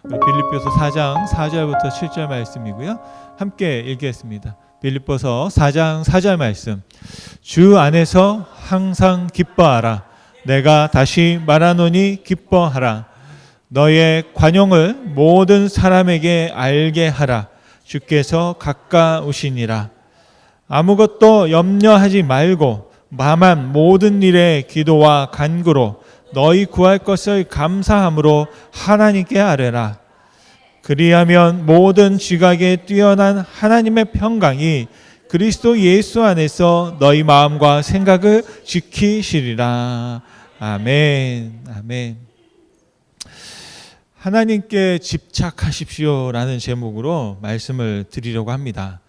빌립보서 4장 4절부터 7절 말씀이고요. 함께 읽겠습니다. 빌립보서 4장 4절 말씀. 주 안에서 항상 기뻐하라. 내가 다시 말하노니 기뻐하라. 너의 관용을 모든 사람에게 알게 하라. 주께서 가까우시니라. 아무것도 염려하지 말고 다만 모든 일에 기도와 간구로 너희 구할 것을 감사함으로 하나님께 아뢰라. 그리하면 모든 지각에 뛰어난 하나님의 평강이 그리스도 예수 안에서 너희 마음과 생각을 지키시리라. 아멘. 아멘. 하나님께 집착하십시오라는 제목으로 말씀을 드리려고 합니다.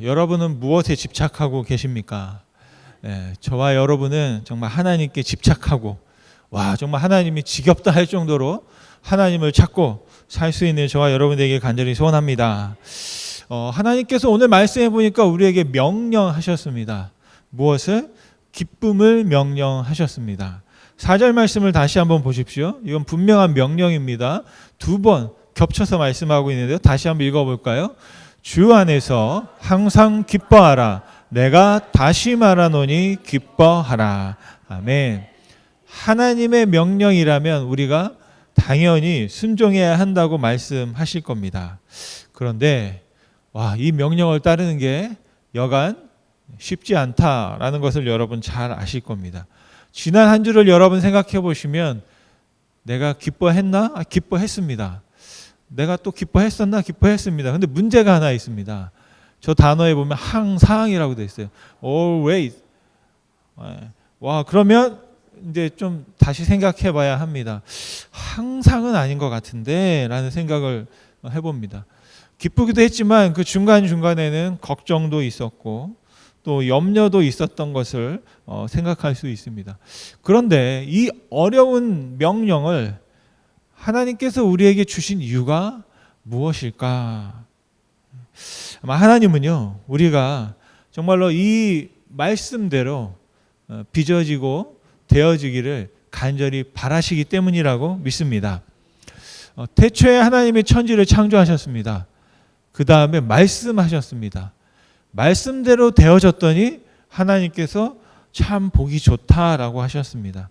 여러분은 무엇에 집착하고 계십니까? 저와 여러분은 정말 하나님께 집착하고 정말 하나님이 지겹다 할 정도로 하나님을 찾고 살 수 있는 저와 여러분에게 간절히 소원합니다. 하나님께서 오늘 말씀해 보니까 우리에게 명령하셨습니다. 무엇을? 기쁨을 명령하셨습니다. 4절 말씀을 다시 한번 보십시오. 이건 분명한 명령입니다. 두 번 겹쳐서 말씀하고 있는데요. 다시 한번 읽어볼까요? 주 안에서 항상 기뻐하라. 내가 다시 말하노니 기뻐하라. 아멘. 하나님의 명령이라면 우리가 당연히 순종해야 한다고 말씀하실 겁니다. 그런데 이 명령을 따르는 게 여간 쉽지 않다라는 것을 여러분 잘 아실 겁니다. 지난 한 주를 여러분 생각해 보시면 내가 기뻐했나? 기뻐했습니다. 내가 또 기뻐했었나? 기뻐했습니다. 근데 문제가 하나 있습니다. 저 단어에 보면 항상이라고 되어 있어요. always. 그러면 이제 좀 다시 생각해 봐야 합니다. 항상은 아닌 것 같은데 라는 생각을 해봅니다. 기쁘기도 했지만 그 중간중간에는 걱정도 있었고 또 염려도 있었던 것을 생각할 수 있습니다. 그런데 이 어려운 명령을 하나님께서 우리에게 주신 이유가 무엇일까? 아마 하나님은요, 우리가 정말로 이 말씀대로 빚어지고 되어지기를 간절히 바라시기 때문이라고 믿습니다. 태초에 하나님이 천지를 창조하셨습니다. 그 다음에 말씀하셨습니다. 말씀대로 되어졌더니 하나님께서 참 보기 좋다라고 하셨습니다.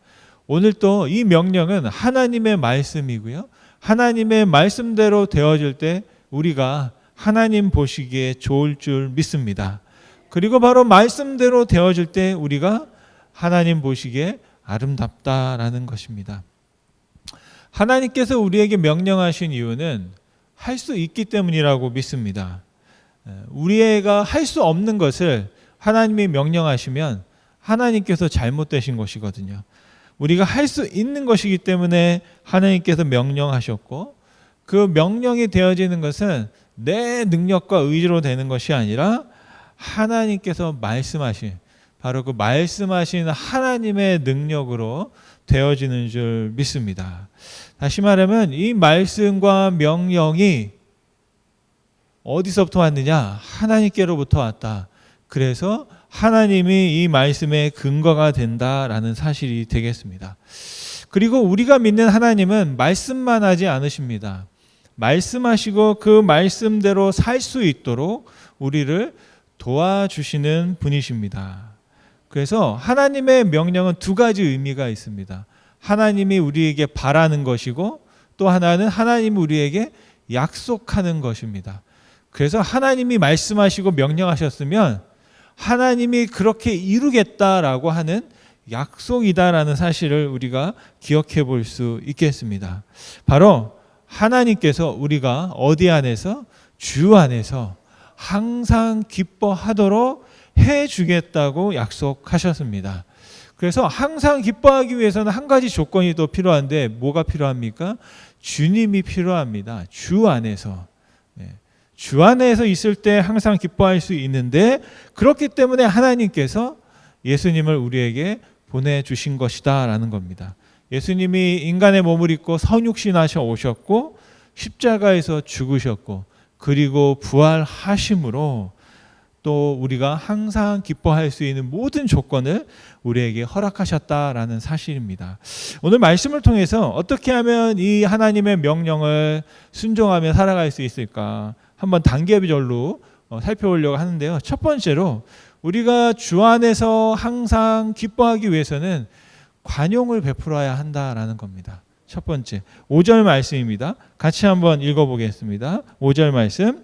오늘 또 이 명령은 하나님의 말씀이고요. 하나님의 말씀대로 되어질 때 우리가 하나님 보시기에 좋을 줄 믿습니다. 그리고 바로 말씀대로 되어질 때 우리가 하나님 보시기에 아름답다라는 것입니다. 하나님께서 우리에게 명령하신 이유는 할 수 있기 때문이라고 믿습니다. 우리가 할 수 없는 것을 하나님이 명령하시면 하나님께서 잘못되신 것이거든요. 우리가 할 수 있는 것이기 때문에 하나님께서 명령하셨고 그 명령이 되어지는 것은 내 능력과 의지로 되는 것이 아니라 하나님께서 말씀하신 바로 그 말씀하신 하나님의 능력으로 되어지는 줄 믿습니다. 다시 말하면 이 말씀과 명령이 어디서부터 왔느냐? 하나님께로부터 왔다. 그래서 하나님이 이 말씀의 근거가 된다라는 사실이 되겠습니다. 그리고 우리가 믿는 하나님은 말씀만 하지 않으십니다. 말씀하시고 그 말씀대로 살 수 있도록 우리를 도와주시는 분이십니다. 그래서 하나님의 명령은 두 가지 의미가 있습니다. 하나님이 우리에게 바라는 것이고 또 하나는 하나님이 우리에게 약속하는 것입니다. 그래서 하나님이 말씀하시고 명령하셨으면 하나님이 그렇게 이루겠다라고 하는 약속이다라는 사실을 우리가 기억해 볼 수 있겠습니다. 바로 하나님께서 우리가 어디 안에서? 주 안에서 항상 기뻐하도록 해주겠다고 약속하셨습니다. 그래서 항상 기뻐하기 위해서는 한 가지 조건이 또 필요한데 뭐가 필요합니까? 주님이 필요합니다. 주 안에서. 주 안에서 있을 때 항상 기뻐할 수 있는데 그렇기 때문에 하나님께서 예수님을 우리에게 보내주신 것이다 라는 겁니다. 예수님이 인간의 몸을 입고 성육신하셔 오셨고 십자가에서 죽으셨고 그리고 부활하심으로 또 또 우리가 항상 기뻐할 수 있는 모든 조건을 우리에게 허락하셨다라는 사실입니다. 오늘 말씀을 통해서 어떻게 하면 이 하나님의 명령을 순종하며 살아갈 수 있을까 한번 단계별로 살펴보려고 하는데요. 첫 번째로 우리가 주 안에서 항상 기뻐하기 위해서는 관용을 베풀어야 한다라는 겁니다. 첫 번째 5절 말씀입니다. 같이 한번 읽어보겠습니다. 5절 말씀,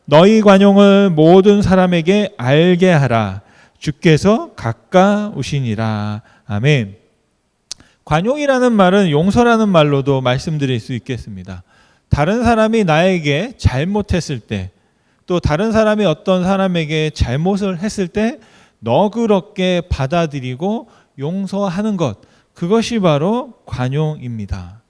너희 관용을 모든 사람에게 알게 하라. 주께서 가까우시니라. 아멘. 관용이라는 말은 용서라는 말로도 말씀드릴 수 있겠습니다. 다른 사람이 나에게 잘못했을 때, 또 다른 사람이 어떤 사람에게 잘못을 했을 때 너그럽게 받아들이고 용서하는 것, 그것이 바로 관용입니다.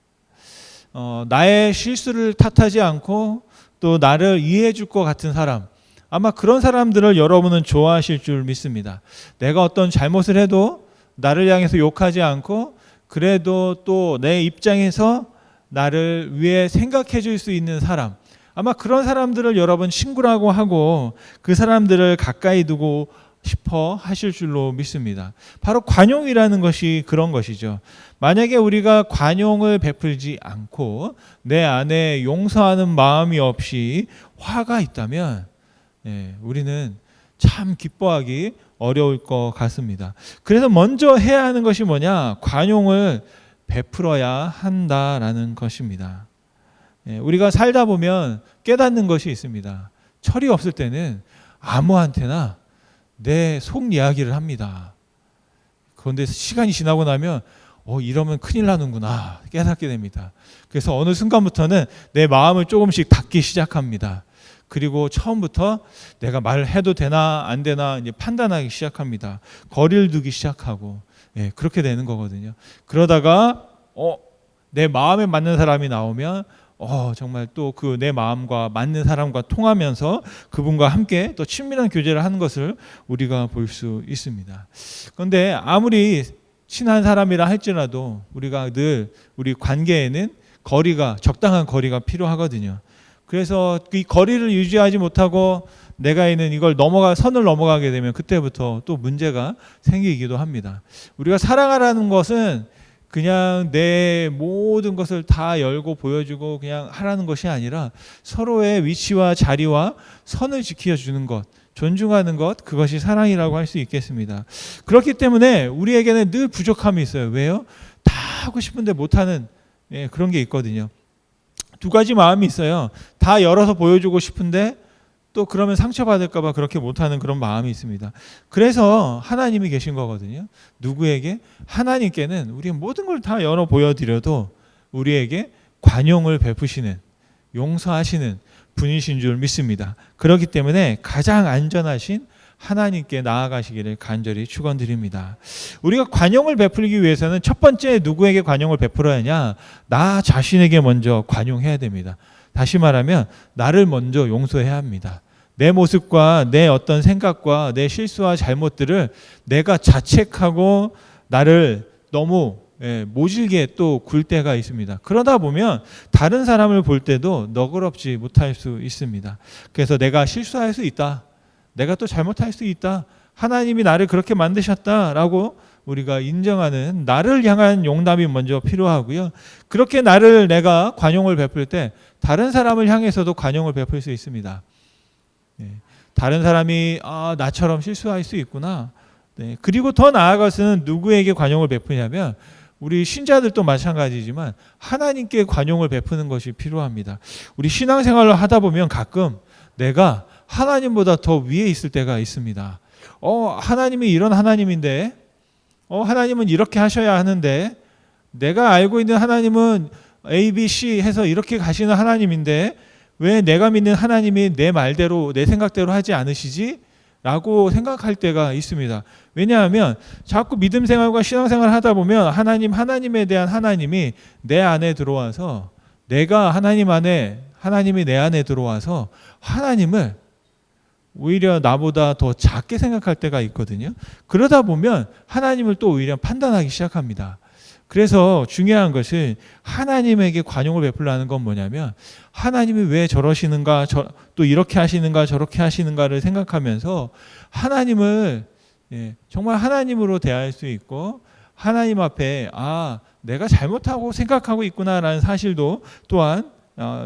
나의 실수를 탓하지 않고 또 나를 이해해 줄 것 같은 사람, 아마 그런 사람들을 여러분은 좋아하실 줄 믿습니다. 내가 어떤 잘못을 해도 나를 향해서 욕하지 않고 그래도 또 내 입장에서 나를 위해 생각해 줄 수 있는 사람, 아마 그런 사람들을 여러분 친구라고 하고 그 사람들을 가까이 두고 싶어 하실 줄로 믿습니다. 바로 관용이라는 것이 그런 것이죠. 만약에 우리가 관용을 베풀지 않고 내 안에 용서하는 마음이 없이 화가 있다면 우리는 참 기뻐하기 어려울 것 같습니다. 그래서 먼저 해야 하는 것이 뭐냐? 관용을 베풀어야 한다라는 것입니다. 우리가 살다 보면 깨닫는 것이 있습니다. 철이 없을 때는 아무한테나 내 속 이야기를 합니다. 그런데 시간이 지나고 나면 이러면 큰일 나는구나 깨닫게 됩니다. 그래서 어느 순간부터는 내 마음을 조금씩 닫기 시작합니다. 그리고 처음부터 내가 말을 해도 되나 안 되나 이제 판단하기 시작합니다. 거리를 두기 시작하고 그렇게 되는 거거든요. 그러다가 내 마음에 맞는 사람이 나오면 정말 또 그 내 마음과 맞는 사람과 통하면서 그분과 함께 또 친밀한 교제를 하는 것을 우리가 볼 수 있습니다. 그런데 아무리 친한 사람이라 할지라도 우리가 늘 우리 관계에는 적당한 거리가 필요하거든요. 그래서 이 거리를 유지하지 못하고 내가 있는 선을 넘어가게 되면 그때부터 또 문제가 생기기도 합니다. 우리가 사랑하라는 것은 그냥 내 모든 것을 다 열고 보여주고 그냥 하라는 것이 아니라 서로의 위치와 자리와 선을 지켜주는 것, 존중하는 것, 그것이 사랑이라고 할 수 있겠습니다. 그렇기 때문에 우리에게는 늘 부족함이 있어요. 왜요? 다 하고 싶은데 못하는 그런 게 있거든요. 두 가지 마음이 있어요. 다 열어서 보여주고 싶은데 또 그러면 상처받을까 봐 그렇게 못하는 그런 마음이 있습니다. 그래서 하나님이 계신 거거든요. 누구에게? 하나님께는 우리의 모든 걸 다 열어 보여드려도 우리에게 관용을 베푸시는, 용서하시는 분이신 줄 믿습니다. 그렇기 때문에 가장 안전하신 하나님께 나아가시기를 간절히 축원드립니다. 우리가 관용을 베풀기 위해서는 첫 번째 누구에게 관용을 베풀어야 하냐? 나 자신에게 먼저 관용해야 됩니다. 다시 말하면 나를 먼저 용서해야 합니다. 내 모습과 내 어떤 생각과 내 실수와 잘못들을 내가 자책하고 나를 너무 모질게 또 굴 때가 있습니다. 그러다 보면 다른 사람을 볼 때도 너그럽지 못할 수 있습니다. 그래서 내가 실수할 수 있다. 내가 또 잘못할 수 있다. 하나님이 나를 그렇게 만드셨다라고 우리가 인정하는 나를 향한 용납이 먼저 필요하고요. 그렇게 내가 관용을 베풀 때 다른 사람을 향해서도 관용을 베풀 수 있습니다. 다른 사람이 나처럼 실수할 수 있구나. 그리고 더 나아가서는 누구에게 관용을 베푸냐면 우리 신자들도 마찬가지지만 하나님께 관용을 베푸는 것이 필요합니다. 우리 신앙생활을 하다 보면 가끔 내가 하나님보다 더 위에 있을 때가 있습니다. 하나님이 이런 하나님인데 하나님은 이렇게 하셔야 하는데 내가 알고 있는 하나님은 A, B, C 해서 이렇게 가시는 하나님인데 왜 내가 믿는 하나님이 내 말대로 내 생각대로 하지 않으시지? 라고 생각할 때가 있습니다. 왜냐하면 자꾸 믿음 생활과 신앙 생활을 하다 보면 하나님에 대한 하나님이 내 안에 들어와서 하나님이 내 안에 들어와서 하나님을 오히려 나보다 더 작게 생각할 때가 있거든요. 그러다 보면 하나님을 또 오히려 판단하기 시작합니다. 그래서 중요한 것은 하나님에게 관용을 베풀라는 건 뭐냐면 하나님이 왜 저러시는가, 또 이렇게 하시는가 저렇게 하시는가를 생각하면서 하나님을 정말 하나님으로 대할 수 있고 하나님 앞에 내가 잘못하고 생각하고 있구나라는 사실도 또한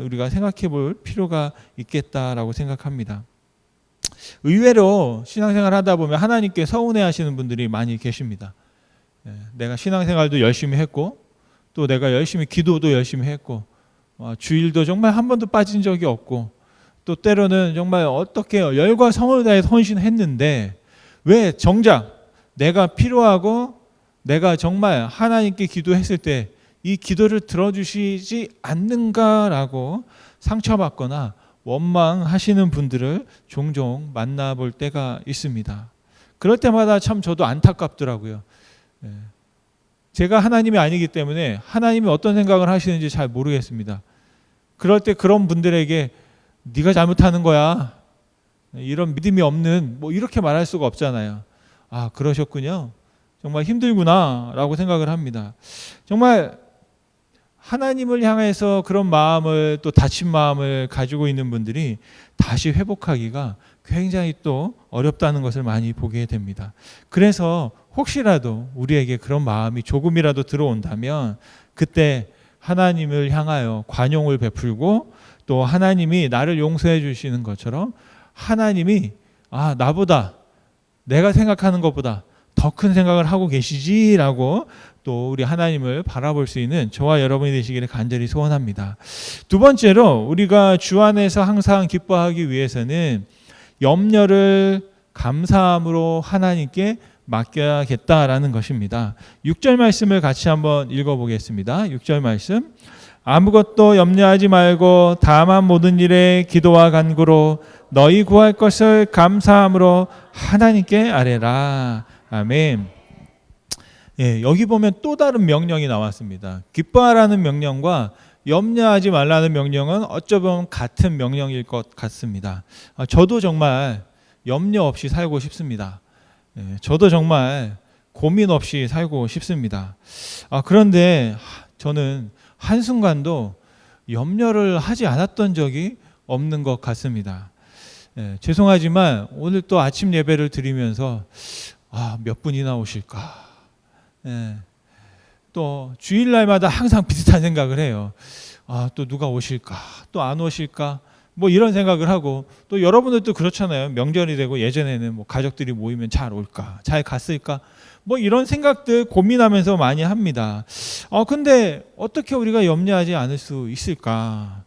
우리가 생각해 볼 필요가 있겠다라고 생각합니다. 의외로 신앙생활 하다 보면 하나님께 서운해 하시는 분들이 많이 계십니다. 내가 신앙생활도 열심히 했고 또 내가 열심히 기도도 열심히 했고 주일도 정말 한 번도 빠진 적이 없고 또 때로는 정말 어떻게 열과 성을 다해 헌신했는데 왜 정작 내가 필요하고 내가 정말 하나님께 기도했을 때 이 기도를 들어주시지 않는가라고 상처받거나 원망하시는 분들을 종종 만나볼 때가 있습니다. 그럴 때마다 참 저도 안타깝더라고요. 제가 하나님이 아니기 때문에 하나님이 어떤 생각을 하시는지 잘 모르겠습니다. 그럴 때 그런 분들에게 네가 잘못하는 거야. 이런 믿음이 없는 이렇게 말할 수가 없잖아요. 그러셨군요. 정말 힘들구나 라고 생각을 합니다. 정말 하나님을 향해서 그런 마음을 또 다친 마음을 가지고 있는 분들이 다시 회복하기가 굉장히 또 어렵다는 것을 많이 보게 됩니다. 그래서 혹시라도 우리에게 그런 마음이 조금이라도 들어온다면 그때 하나님을 향하여 관용을 베풀고 또 하나님이 나를 용서해 주시는 것처럼 하나님이 나보다 내가 생각하는 것보다 더 큰 생각을 하고 계시지라고 또 우리 하나님을 바라볼 수 있는 저와 여러분이 되시기를 간절히 소원합니다. 두 번째로 우리가 주 안에서 항상 기뻐하기 위해서는 염려를 감사함으로 하나님께 맡겨야겠다라는 것입니다. 6절 말씀을 같이 한번 읽어보겠습니다. 6절 말씀. 아무것도 염려하지 말고 다만 모든 일에 기도와 간구로 너희 구할 것을 감사함으로 하나님께 아뢰라. 아멘. 여기 보면 또 다른 명령이 나왔습니다. 기뻐하라는 명령과 염려하지 말라는 명령은 어쩌면 같은 명령일 것 같습니다. 저도 정말 염려 없이 살고 싶습니다. 저도 정말 고민 없이 살고 싶습니다. 그런데 저는 한순간도 염려를 하지 않았던 적이 없는 것 같습니다. 죄송하지만 오늘 또 아침 예배를 드리면서 몇 분이나 오실까? 또 주일날마다 항상 비슷한 생각을 해요. 또 누가 오실까? 또 안 오실까? 이런 생각을 하고 또 여러분들도 그렇잖아요. 명절이 되고 예전에는 가족들이 모이면 잘 올까? 잘 갔을까? 이런 생각들 고민하면서 많이 합니다. 근데 어떻게 우리가 염려하지 않을 수 있을까?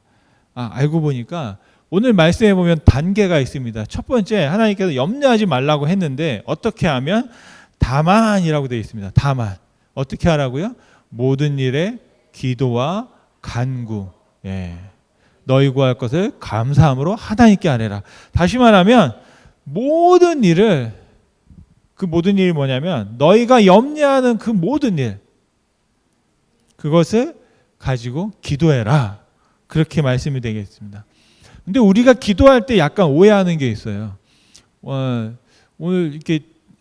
알고 보니까 오늘 말씀해 보면 단계가 있습니다. 첫 번째, 하나님께서 염려하지 말라고 했는데 어떻게 하면 다만이라고 되어 있습니다. 다만. 어떻게 하라고요? 모든 일에 기도와 간구. 너희 구할 것을 감사함으로 하나님께 아뢰라. 다시 말하면 모든 일을, 그 모든 일이 뭐냐면 너희가 염려하는 그 모든 일, 그것을 가지고 기도해라. 그렇게 말씀이 되겠습니다. 근데 우리가 기도할 때 약간 오해하는 게 있어요. 오늘 이렇게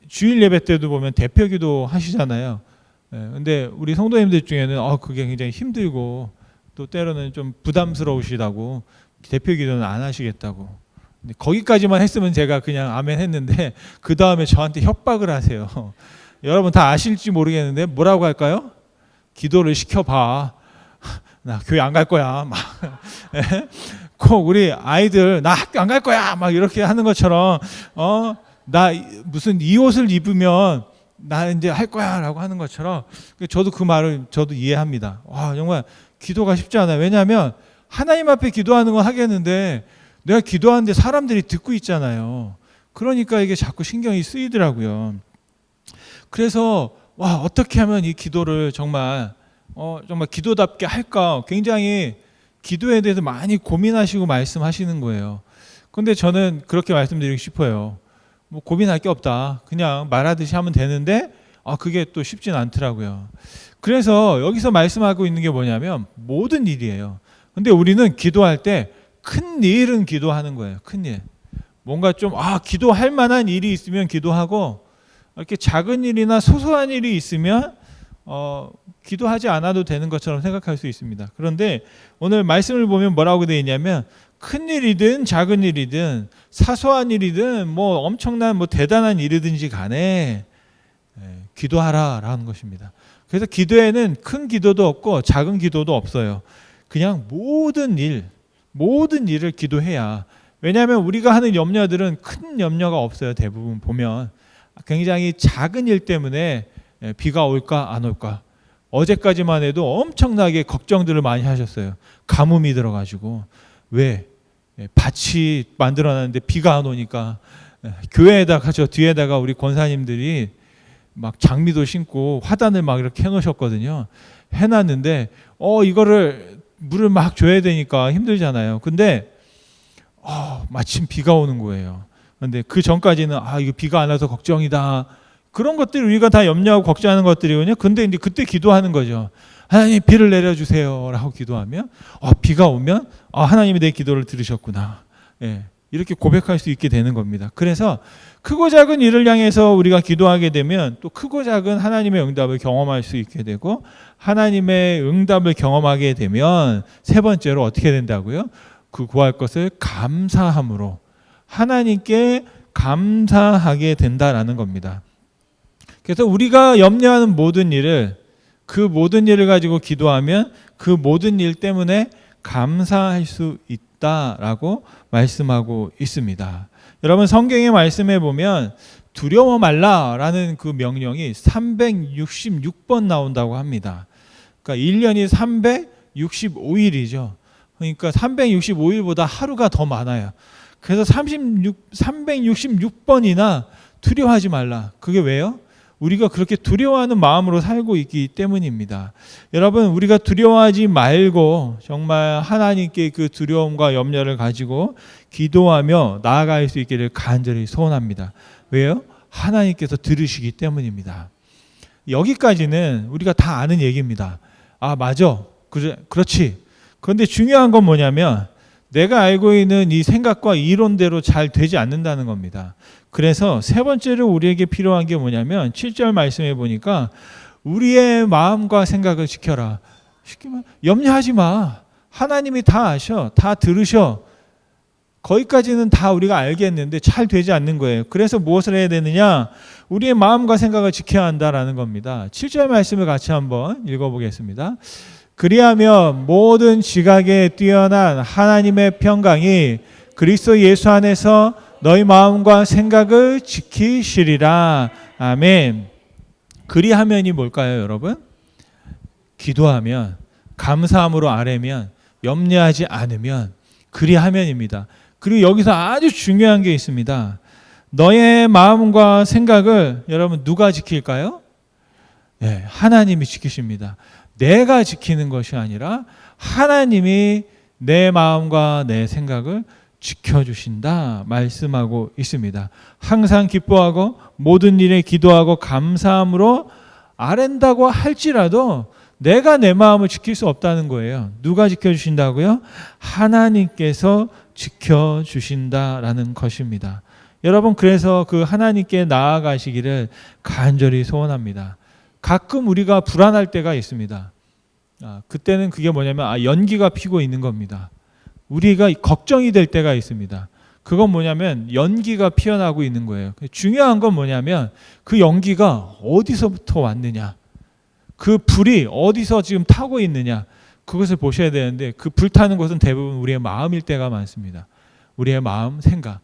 주일 예배 때도 보면 대표 기도 하시잖아요. 근데 우리 성도님들 중에는 그게 굉장히 힘들고 또 때로는 좀 부담스러우시다고 대표 기도는 안 하시겠다고. 근데 거기까지만 했으면 제가 그냥 아멘 했는데 그 다음에 저한테 협박을 하세요. 여러분 다 아실지 모르겠는데 뭐라고 할까요? 기도를 시켜봐. 나 교회 안 갈 거야. 막 꼭 우리 아이들 나 학교 안 갈 거야. 막 이렇게 하는 것처럼 나 무슨 이 옷을 입으면 나 이제 할 거야라고 하는 것처럼 저도 그 말을 저도 이해합니다. 정말 기도가 쉽지 않아요. 왜냐하면 하나님 앞에 기도하는 건 하겠는데 내가 기도하는데 사람들이 듣고 있잖아요. 그러니까 이게 자꾸 신경이 쓰이더라고요. 그래서 어떻게 하면 이 기도를 정말 기도답게 할까? 굉장히 기도에 대해서 많이 고민하시고 말씀하시는 거예요. 그런데 저는 그렇게 말씀드리고 싶어요. 고민할 게 없다. 그냥 말하듯이 하면 되는데 그게 또 쉽진 않더라고요. 그래서 여기서 말씀하고 있는 게 뭐냐면 모든 일이에요. 근데 우리는 기도할 때 큰 일은 기도하는 거예요. 큰 일. 뭔가 좀 기도할 만한 일이 있으면 기도하고 이렇게 작은 일이나 소소한 일이 있으면 기도하지 않아도 되는 것처럼 생각할 수 있습니다. 그런데 오늘 말씀을 보면 뭐라고 되어 있냐면 큰 일이든 작은 일이든 사소한 일이든 뭐 엄청난 뭐 대단한 일이든지 간에 기도하라라는 것입니다. 그래서 기도에는 큰 기도도 없고 작은 기도도 없어요. 그냥 모든 일을 기도해야. 왜냐하면 우리가 하는 염려들은 큰 염려가 없어요. 대부분 보면 굉장히 작은 일 때문에 비가 올까 안 올까. 어제까지만 해도 엄청나게 걱정들을 많이 하셨어요. 가뭄이 들어가지고. 왜? 밭이 만들어놨는데 비가 안 오니까 교회에다가 저 뒤에다가 우리 권사님들이 막 장미도 심고 화단을 막 이렇게 해놓으셨거든요. 해놨는데 이거를 물을 막 줘야 되니까 힘들잖아요. 근데 마침 비가 오는 거예요. 근데 그 전까지는 이거 비가 안 와서 걱정이다. 그런 것들이 우리가 다 염려하고 걱정하는 것들이거든요. 근데 이제 그때 기도하는 거죠. 하나님 비를 내려주세요라고 기도하면 비가 오면 하나님이 내 기도를 들으셨구나. 이렇게 고백할 수 있게 되는 겁니다. 그래서 크고 작은 일을 향해서 우리가 기도하게 되면 또 크고 작은 하나님의 응답을 경험할 수 있게 되고 하나님의 응답을 경험하게 되면 세 번째로 어떻게 된다고요? 그 구할 것을 감사함으로 하나님께 감사하게 된다라는 겁니다. 그래서 우리가 염려하는 모든 일을 그 모든 일을 가지고 기도하면 그 모든 일 때문에 감사할 수 있다라고 말씀하고 있습니다. 여러분 성경의 말씀에 보면 두려워 말라라는 그 명령이 366번 나온다고 합니다. 그러니까 1년이 365일이죠. 그러니까 365일보다 하루가 더 많아요. 그래서 366번이나 두려워하지 말라. 그게 왜요? 우리가 그렇게 두려워하는 마음으로 살고 있기 때문입니다. 여러분 우리가 두려워하지 말고 정말 하나님께 그 두려움과 염려를 가지고 기도하며 나아갈 수 있기를 간절히 소원합니다. 왜요? 하나님께서 들으시기 때문입니다. 여기까지는 우리가 다 아는 얘기입니다. 맞아. 그렇지. 그런데 중요한 건 뭐냐면 내가 알고 있는 이 생각과 이론대로 잘 되지 않는다는 겁니다. 그래서 세 번째로 우리에게 필요한 게 뭐냐면 7절 말씀해 보니까 우리의 마음과 생각을 지켜라. 쉽게 말하면 염려하지 마. 하나님이 다 아셔. 다 들으셔. 거기까지는 다 우리가 알겠는데 잘 되지 않는 거예요. 그래서 무엇을 해야 되느냐? 우리의 마음과 생각을 지켜야 한다라는 겁니다. 7절 말씀을 같이 한번 읽어보겠습니다. 그리하면 모든 지각에 뛰어난 하나님의 평강이 그리스도 예수 안에서 너희 마음과 생각을 지키시리라. 아멘. 그리하면이 뭘까요, 여러분? 기도하면, 감사함으로 아뢰면, 염려하지 않으면, 그리하면입니다. 그리고 여기서 아주 중요한 게 있습니다. 너의 마음과 생각을 여러분 누가 지킬까요? 하나님이 지키십니다. 내가 지키는 것이 아니라 하나님이 내 마음과 내 생각을 지켜주신다 말씀하고 있습니다. 항상 기뻐하고 모든 일에 기도하고 감사함으로 아랜다고 할지라도 내가 내 마음을 지킬 수 없다는 거예요. 누가 지켜주신다고요? 하나님께서 지켜주신다라는 것입니다. 여러분 그래서 그 하나님께 나아가시기를 간절히 소원합니다. 가끔 우리가 불안할 때가 있습니다. 그때는 그게 뭐냐면 연기가 피고 있는 겁니다. 우리가 걱정이 될 때가 있습니다. 그건 뭐냐면 연기가 피어나고 있는 거예요. 중요한 건 뭐냐면 그 연기가 어디서부터 왔느냐, 그 불이 어디서 지금 타고 있느냐, 그것을 보셔야 되는데 그 불타는 것은 대부분 우리의 마음일 때가 많습니다. 우리의 마음, 생각.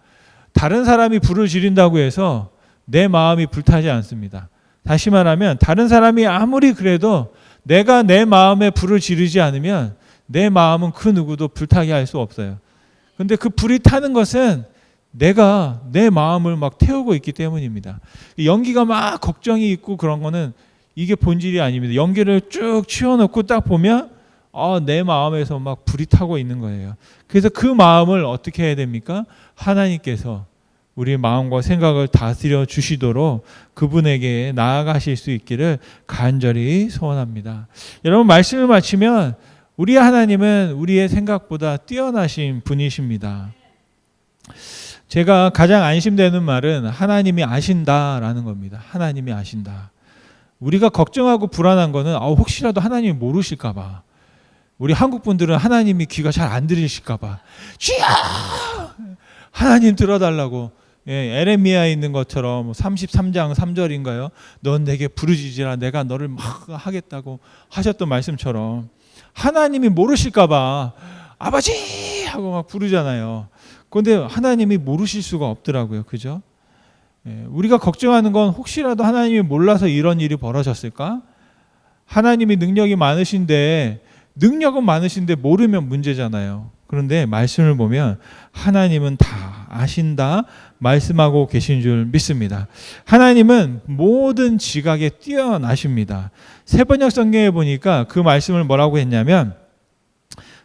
다른 사람이 불을 지른다고 해서 내 마음이 불타지 않습니다. 다시 말하면 다른 사람이 아무리 그래도 내가 내 마음에 불을 지르지 않으면 내 마음은 그 누구도 불타게 할 수 없어요. 그런데 그 불이 타는 것은 내가 내 마음을 막 태우고 있기 때문입니다. 연기가 막 걱정이 있고 그런 거는 이게 본질이 아닙니다. 연기를 쭉 치워놓고 딱 보면 내 마음에서 막 불이 타고 있는 거예요. 그래서 그 마음을 어떻게 해야 됩니까? 하나님께서 우리의 마음과 생각을 다스려 주시도록 그분에게 나아가실 수 있기를 간절히 소원합니다. 여러분 말씀을 마치면 우리 하나님은 우리의 생각보다 뛰어나신 분이십니다. 제가 가장 안심되는 말은 하나님이 아신다라는 겁니다. 하나님이 아신다. 우리가 걱정하고 불안한 거는 혹시라도 하나님이 모르실까 봐. 우리 한국 분들은 하나님이 귀가 잘 안 들리실까 봐. 주여! 하나님 들어달라고. 에레미야에 있는 것처럼 33장 3절인가요? 넌 내게 부르짖으라 내가 너를 막 하겠다고 하셨던 말씀처럼 하나님이 모르실까 봐 아버지! 하고 막 부르잖아요. 그런데 하나님이 모르실 수가 없더라고요. 그죠? 우리가 걱정하는 건 혹시라도 하나님이 몰라서 이런 일이 벌어졌을까? 하나님이 능력이 많으신데 능력은 많으신데 모르면 문제잖아요. 그런데 말씀을 보면 하나님은 다 아신다 말씀하고 계신 줄 믿습니다. 하나님은 모든 지각에 뛰어나십니다. 세번역 성경에 보니까 그 말씀을 뭐라고 했냐면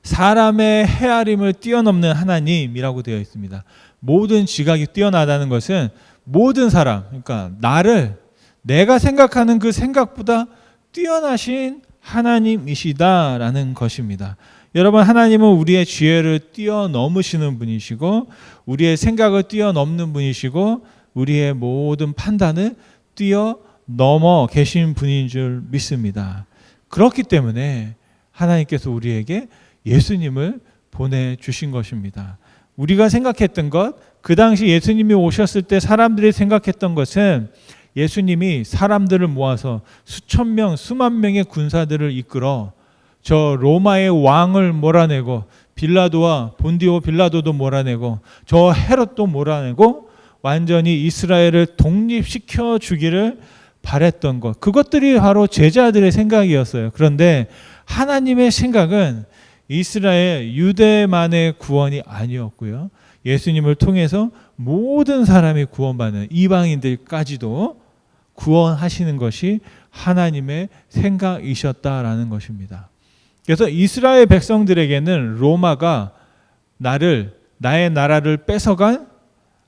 사람의 헤아림을 뛰어넘는 하나님이라고 되어 있습니다. 모든 지각이 뛰어나다는 것은 모든 사람, 그러니까 나를 내가 생각하는 그 생각보다 뛰어나신 하나님이시다라는 것입니다. 여러분, 하나님은 우리의 지혜를 뛰어넘으시는 분이시고 우리의 생각을 뛰어넘는 분이시고 우리의 모든 판단을 뛰어넘어 계신 분인 줄 믿습니다. 그렇기 때문에 하나님께서 우리에게 예수님을 보내주신 것입니다. 우리가 생각했던 것, 그 당시 예수님이 오셨을 때 사람들이 생각했던 것은 예수님이 사람들을 모아서 수천 명, 수만 명의 군사들을 이끌어 저 로마의 왕을 몰아내고 빌라도와 본디오 빌라도도 몰아내고 저 헤롯도 몰아내고 완전히 이스라엘을 독립시켜 주기를 바랬던 것, 그것들이 바로 제자들의 생각이었어요. 그런데 하나님의 생각은 이스라엘 유대만의 구원이 아니었고요. 예수님을 통해서 모든 사람이 구원받는 이방인들까지도 구원하시는 것이 하나님의 생각이셨다라는 것입니다. 그래서 이스라엘 백성들에게는 로마가 나의 나라를 뺏어간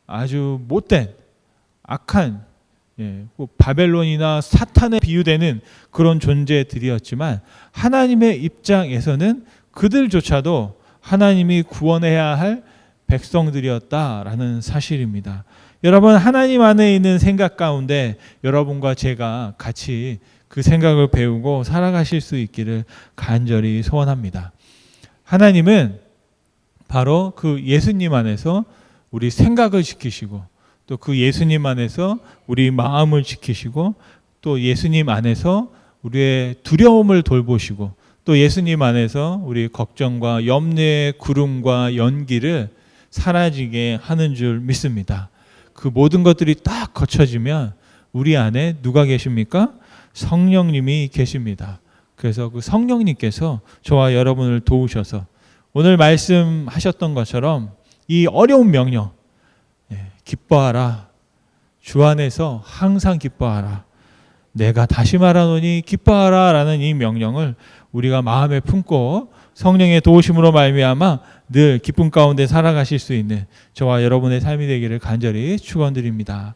아주 못된 악한 바벨론이나 사탄에 비유되는 그런 존재들이었지만 하나님의 입장에서는 그들조차도 하나님이 구원해야 할 백성들이었다라는 사실입니다. 여러분, 하나님 안에 있는 생각 가운데 여러분과 제가 같이 그 생각을 배우고 살아가실 수 있기를 간절히 소원합니다. 하나님은 바로 그 예수님 안에서 우리 생각을 지키시고 또 그 예수님 안에서 우리 마음을 지키시고 또 예수님 안에서 우리의 두려움을 돌보시고 또 예수님 안에서 우리 걱정과 염려의 구름과 연기를 사라지게 하는 줄 믿습니다. 그 모든 것들이 딱 거쳐지면 우리 안에 누가 계십니까? 성령님이 계십니다. 그래서 그 성령님께서 저와 여러분을 도우셔서 오늘 말씀하셨던 것처럼 이 어려운 명령, 기뻐하라, 주 안에서 항상 기뻐하라, 내가 다시 말하노니 기뻐하라 라는 이 명령을 우리가 마음에 품고 성령의 도우심으로 말미암아 늘 기쁨 가운데 살아가실 수 있는 저와 여러분의 삶이 되기를 간절히 축원드립니다.